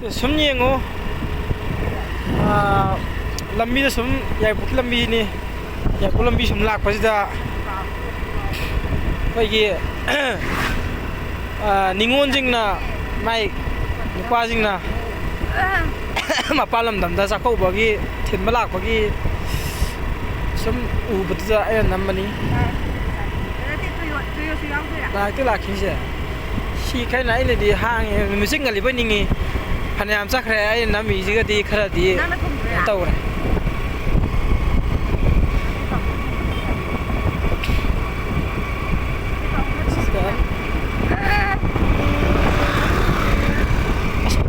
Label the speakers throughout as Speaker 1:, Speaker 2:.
Speaker 1: sum yengo lambi da sum yai puk lambi ni yai puk lambi sum lak pasida bagi ningon jing na mai nupa jing na mapalam dam da sakau bagi thin malak bagi sum u butza ay namani na tu la kinse si kai na ile di hang music ngali ba ningi hanam sakre ay nami jiga di khara di tawre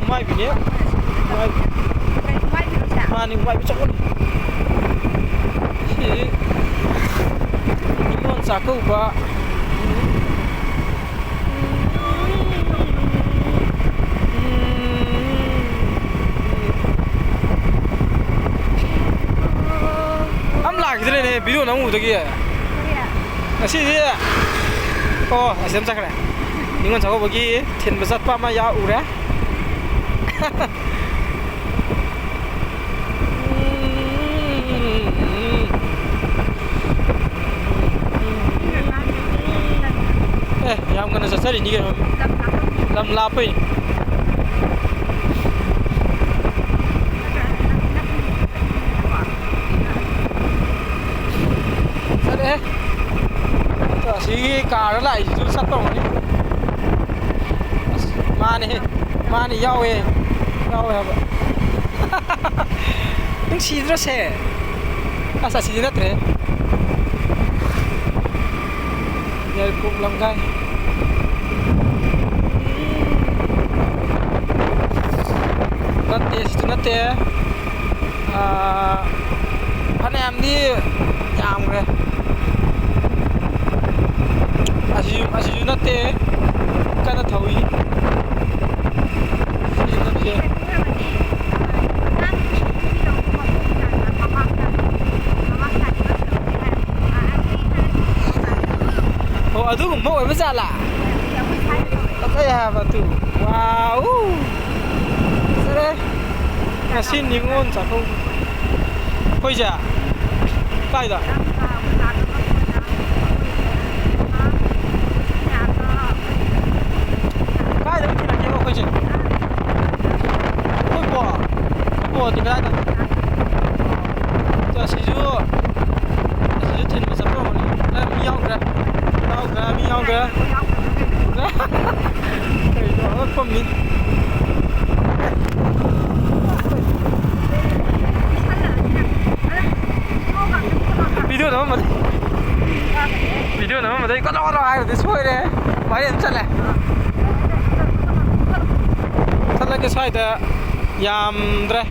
Speaker 1: mai bi ne mai mai bi chakon si ningon sakau ba video nang udah gini, nasi dia, oh asam cakra, ningon cakap bagi, ten besar pa ma ya ura, yang mana sasar ini kan, lam lapai. Si cà nó lại giữ sát tổng này mà này giao về hả bạn nhưng xí rất xe sao xí rất thế giờ cũng làm cái nát anh em đi nhàng rồi Asiju nate kana thawi oh adu mo e bazala ya batu wow sare asin ningon sakau koi ja kai da thì cái này giờ sử dụng tiền mà sắm rồi đây mi ông kìa mi ông kìa cái đó không mi video nó mà đây có đó ai để xuôi đây máy điện chân này thật là cái xoay đó yam dre